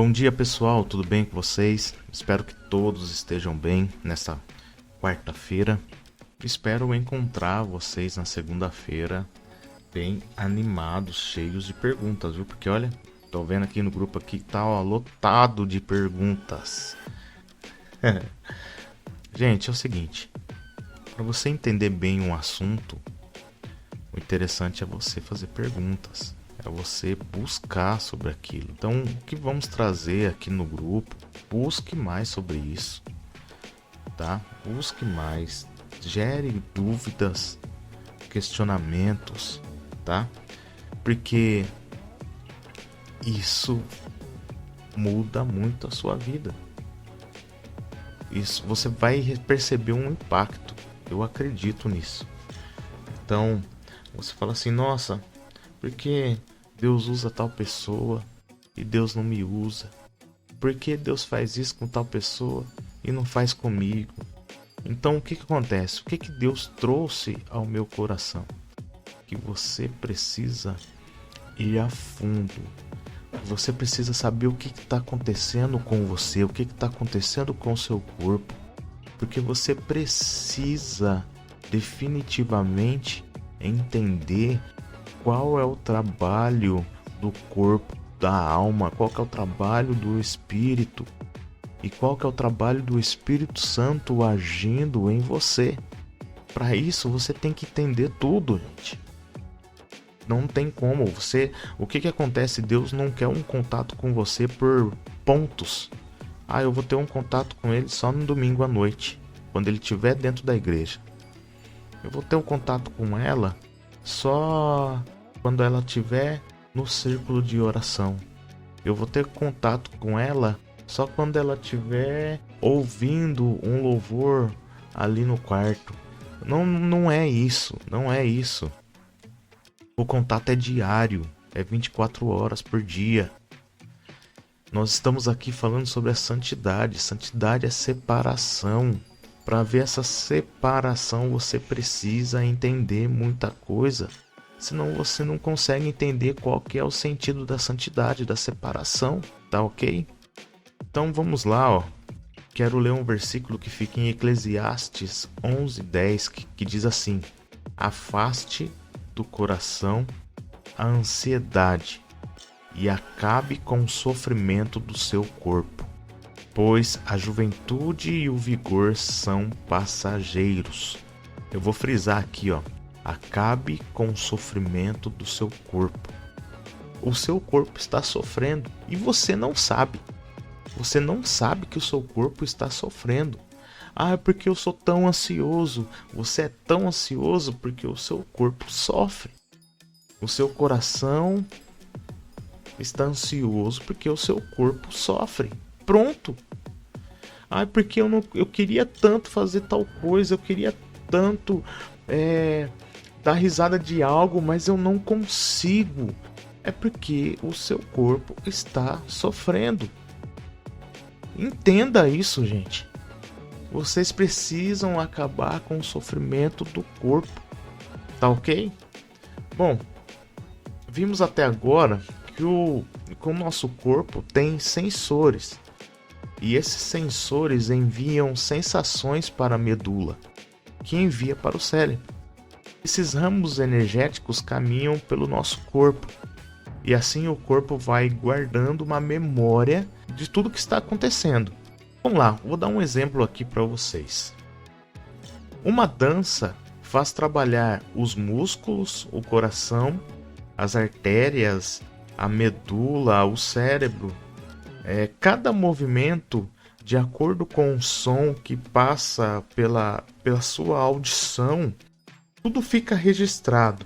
Bom dia, pessoal, tudo bem com vocês? Espero que todos estejam bem nessa quarta-feira. Espero encontrar vocês na segunda-feira bem animados, cheios de perguntas, viu? Porque olha, tô vendo aqui no grupo aqui que tá lotado de perguntas. Gente, é o seguinte, para você entender bem um assunto, o interessante é você fazer perguntas. É você buscar sobre aquilo. Então, o que vamos trazer aqui no grupo? Busque mais sobre isso, tá? Busque mais, gere dúvidas, questionamentos, tá? Porque isso muda muito a sua vida. Isso, você vai perceber um impacto. Eu acredito nisso. Então, você fala assim, nossa, porque Deus usa tal pessoa e Deus não me usa? Por que Deus faz isso com tal pessoa e não faz comigo? Então o que acontece? O que Deus trouxe ao meu coração? Que você precisa ir a fundo. Você precisa saber o que está acontecendo com você, o que está acontecendo com o seu corpo. Porque você precisa definitivamente entender qual é o trabalho do corpo, da alma, qual que é o trabalho do espírito e qual que é o trabalho do Espírito Santo agindo em você. Para isso você tem que entender tudo, gente. Não tem como. O que acontece? Deus não quer um contato com você por pontos. Eu vou ter um contato com ele só no domingo à noite, quando ele estiver dentro da igreja. Eu vou ter um contato com ela só quando ela estiver no círculo de oração. Eu vou ter contato com ela só quando ela estiver ouvindo um louvor ali no quarto. Não é isso, não é isso. O contato é diário, é 24 horas por dia. Nós estamos aqui falando sobre a santidade. Santidade é separação. Para ver essa separação, você precisa entender muita coisa. Senão você não consegue entender qual que é o sentido da santidade, da separação, tá ok? Então vamos lá, ó. Quero ler um versículo que fica em Eclesiastes 11:10, que diz assim: afaste do coração a ansiedade e acabe com o sofrimento do seu corpo, pois a juventude e o vigor são passageiros. Eu vou frisar aqui, ó. Acabe com o sofrimento do seu corpo. O seu corpo está sofrendo e você não sabe. Você não sabe que o seu corpo está sofrendo. É porque eu sou tão ansioso. Você é tão ansioso porque o seu corpo sofre. O seu coração está ansioso porque o seu corpo sofre. Pronto. Porque eu queria tanto fazer tal coisa, eu queria tanto dar risada de algo, mas eu não consigo. É porque o seu corpo está sofrendo. Entenda isso, gente. Vocês precisam acabar com o sofrimento do corpo. Tá ok? Bom, vimos até agora que o nosso corpo tem sensores. E esses sensores enviam sensações para a medula, que envia para o cérebro. Esses ramos energéticos caminham pelo nosso corpo. E assim o corpo vai guardando uma memória de tudo que está acontecendo. Vamos lá, vou dar um exemplo aqui para vocês. Uma dança faz trabalhar os músculos, o coração, as artérias, a medula, o cérebro. Cada movimento, de acordo com o som que passa pela sua audição, tudo fica registrado.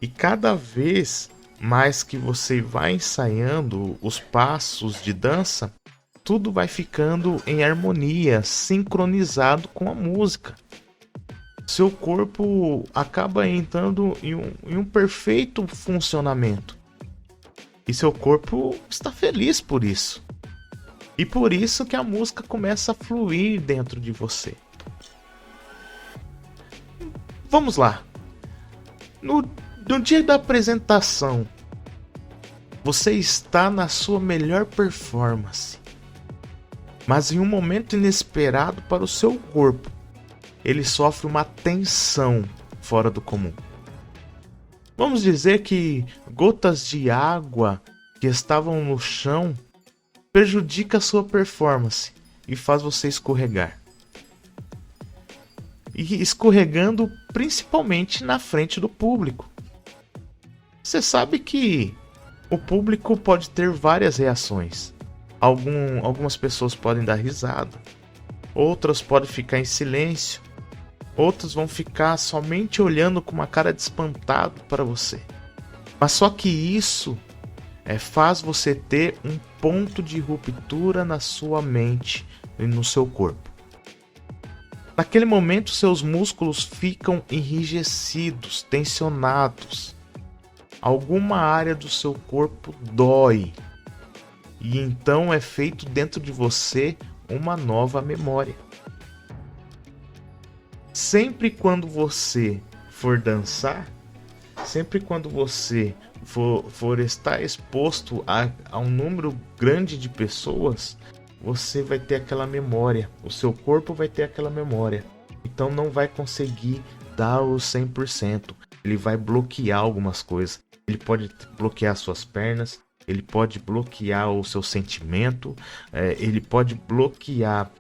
E cada vez mais que você vai ensaiando os passos de dança, tudo vai ficando em harmonia, sincronizado com a música. Seu corpo acaba entrando em um perfeito funcionamento. E seu corpo está feliz por isso. E por isso que a música começa a fluir dentro de você. Vamos lá. No dia da apresentação, Você está na sua melhor performance, mas em um momento inesperado para o seu corpo, ele sofre uma tensão fora do comum. Vamos dizer que gotas de água que estavam no chão prejudica a sua performance e faz você escorregar. E escorregando principalmente na frente do público. Você sabe que o público pode ter várias reações. Algumas pessoas podem dar risada, outras podem ficar em silêncio, outras vão ficar somente olhando com uma cara de espantado para você. Mas só que isso faz você ter um ponto de ruptura na sua mente e no seu corpo. Naquele momento, seus músculos ficam enrijecidos, tensionados. Alguma área do seu corpo dói. E então é feito dentro de você uma nova memória. Sempre quando você for dançar, sempre quando você for estar exposto a um número grande de pessoas, você vai ter aquela memória, o seu corpo vai ter aquela memória. Então não vai conseguir dar o 100%, ele vai bloquear algumas coisas. Ele pode bloquear suas pernas, ele pode bloquear o seu sentimento, ele pode bloquear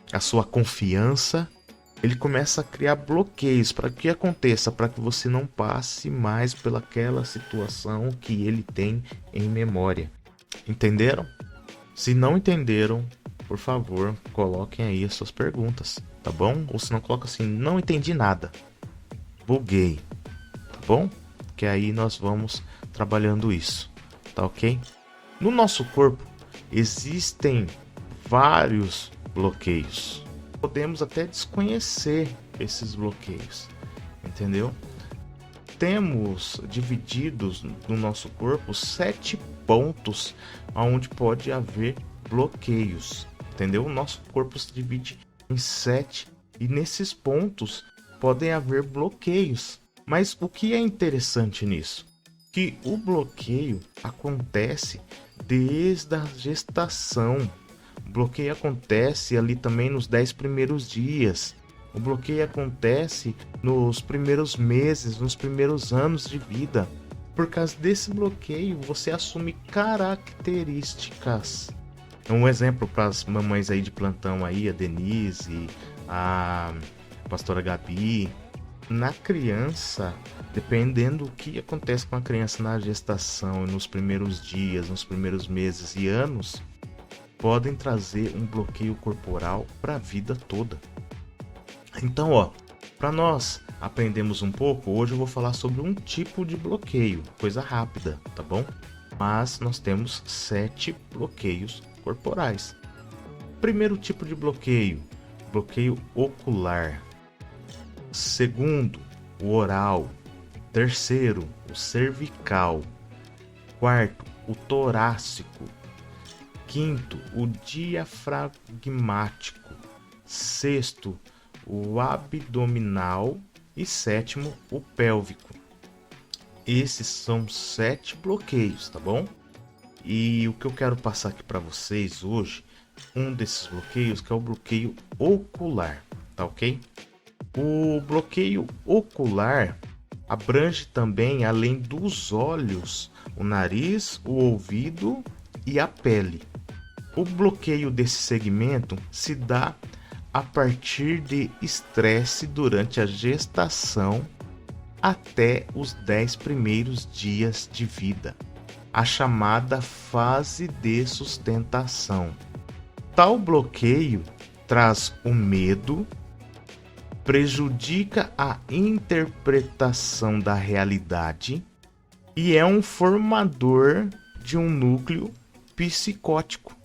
a sua confiança. Ele começa a criar bloqueios para que aconteça, para que você não passe mais pelaquela situação que ele tem em memória. Entenderam? Se não entenderam, por favor, coloquem aí as suas perguntas, tá bom? Ou se não, coloca assim, não entendi nada, buguei, tá bom? Que aí nós vamos trabalhando isso, tá ok? No nosso corpo existem vários bloqueios. Podemos até desconhecer esses bloqueios, entendeu? Temos divididos no nosso corpo 7 pontos onde pode haver bloqueios, entendeu? O nosso corpo se divide em 7 e nesses pontos podem haver bloqueios. Mas o que é interessante nisso? Que o bloqueio acontece desde a gestação. O bloqueio acontece ali também nos 10 primeiros dias. O bloqueio acontece nos primeiros meses, nos primeiros anos de vida. Por causa desse bloqueio, você assume características. Um exemplo para as mamães aí de plantão aí, a Denise, a pastora Gabi. Na criança, dependendo do que acontece com a criança na gestação, nos primeiros dias, nos primeiros meses e anos, podem trazer um bloqueio corporal para a vida toda. Então, para nós aprendermos um pouco, hoje eu vou falar sobre um tipo de bloqueio, coisa rápida, tá bom? Mas nós temos 7 bloqueios corporais. Primeiro tipo de bloqueio, bloqueio ocular. Segundo, o oral. Terceiro, o cervical. Quarto, o torácico. Quinto, o diafragmático. Sexto, o abdominal. E sétimo, o pélvico. Esses são 7 bloqueios, tá bom? E o que eu quero passar aqui para vocês hoje, um desses bloqueios, que é o bloqueio ocular, tá ok? O bloqueio ocular abrange também, além dos olhos, o nariz, o ouvido e a pele. O bloqueio desse segmento se dá a partir de estresse durante a gestação até os 10 primeiros dias de vida, a chamada fase de sustentação. Tal bloqueio traz o medo, prejudica a interpretação da realidade e é um formador de um núcleo psicótico.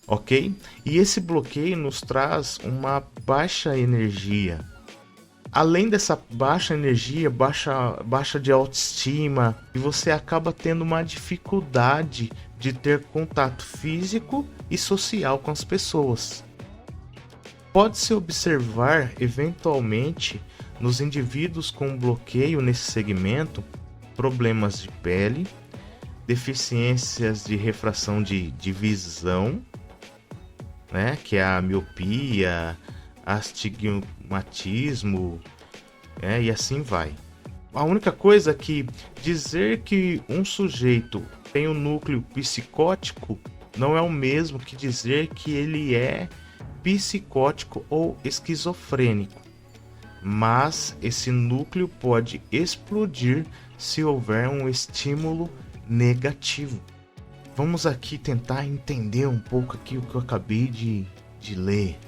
Ok? E esse bloqueio nos traz uma baixa energia. Além dessa baixa energia, baixa de autoestima, e você acaba tendo uma dificuldade de ter contato físico e social com as pessoas. Pode-se observar, eventualmente, nos indivíduos com bloqueio nesse segmento, problemas de pele, deficiências de refração de visão, né? Que é a miopia, astigmatismo, e assim vai. A única coisa é que dizer que um sujeito tem um núcleo psicótico não é o mesmo que dizer que ele é psicótico ou esquizofrênico. Mas esse núcleo pode explodir se houver um estímulo negativo. Vamos aqui tentar entender um pouco aqui o que eu acabei de ler.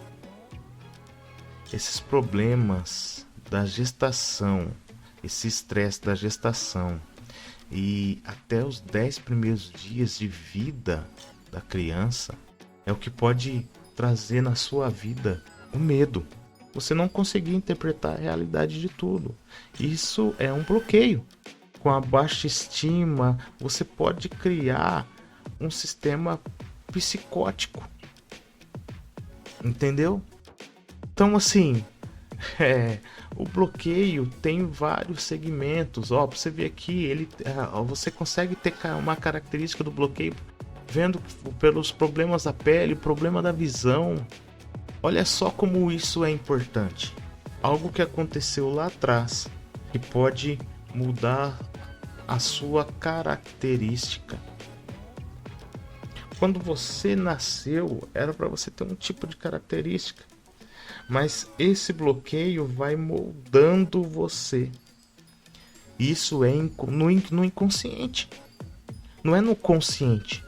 Esses problemas da gestação, esse estresse da gestação e até os 10 primeiros dias de vida da criança é o que pode trazer na sua vida o medo. Você não conseguir interpretar a realidade de tudo. Isso é um bloqueio. Com a baixa estima, você pode criar um sistema psicótico. Entendeu? Então, assim, o bloqueio tem vários segmentos. Pra você ver aqui, você consegue ter uma característica do bloqueio vendo pelos problemas da pele, problema da visão. Olha só como isso é importante. Algo que aconteceu lá atrás, que pode mudar a sua característica. Quando você nasceu, era para você ter um tipo de característica. Mas esse bloqueio vai moldando você. Isso é no inconsciente. Não é no consciente.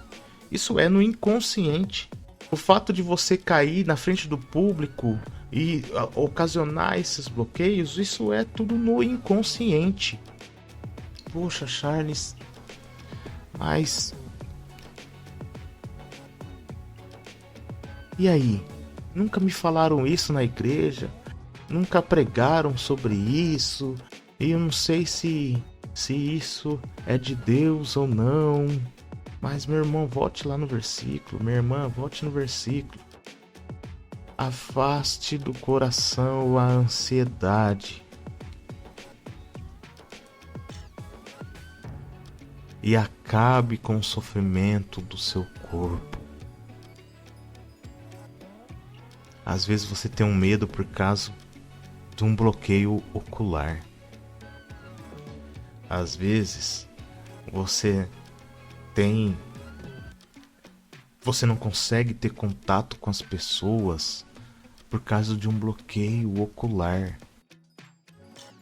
Isso é no inconsciente. O fato de você cair na frente do público e ocasionar esses bloqueios, isso é tudo no inconsciente. Poxa, Charles, mas... E aí? Nunca me falaram isso na igreja? Nunca pregaram sobre isso? E eu não sei se isso é de Deus ou não. Mas, meu irmão, volte lá no versículo. Minha irmã, volte no versículo. Afaste do coração a ansiedade. E acabe com o sofrimento do seu corpo. Às vezes você tem um medo por causa de um bloqueio ocular. Às vezes você não consegue ter contato com as pessoas por causa de um bloqueio ocular.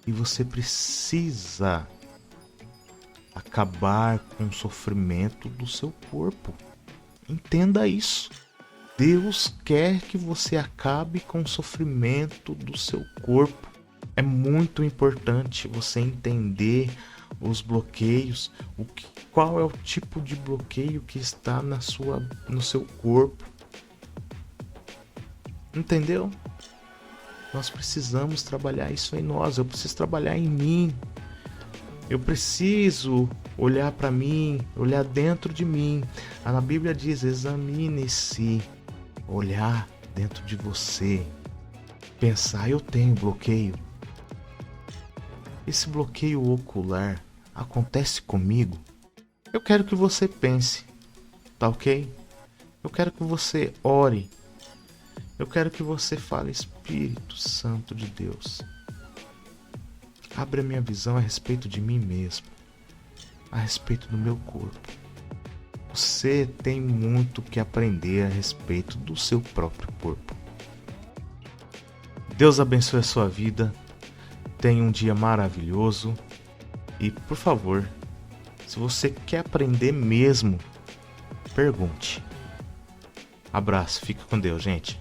E você precisa acabar com o sofrimento do seu corpo. Entenda isso. Deus quer que você acabe com o sofrimento do seu corpo. É muito importante você entender os bloqueios, qual é o tipo de bloqueio que está no seu corpo. Entendeu? Nós precisamos trabalhar isso em nós. Eu preciso trabalhar em mim. Eu preciso olhar para mim, olhar dentro de mim. A Bíblia diz: examine-se. Olhar dentro de você. Pensar: eu tenho bloqueio. Esse bloqueio ocular acontece comigo? Eu quero que você pense, tá ok? Eu quero que você ore. Eu quero que você fale: Espírito Santo de Deus, abre a minha visão a respeito de mim mesmo, a respeito do meu corpo. Você tem muito que aprender a respeito do seu próprio corpo. Deus abençoe a sua vida. Tenha um dia maravilhoso. E, por favor, se você quer aprender mesmo, pergunte. Abraço. Fica com Deus, gente.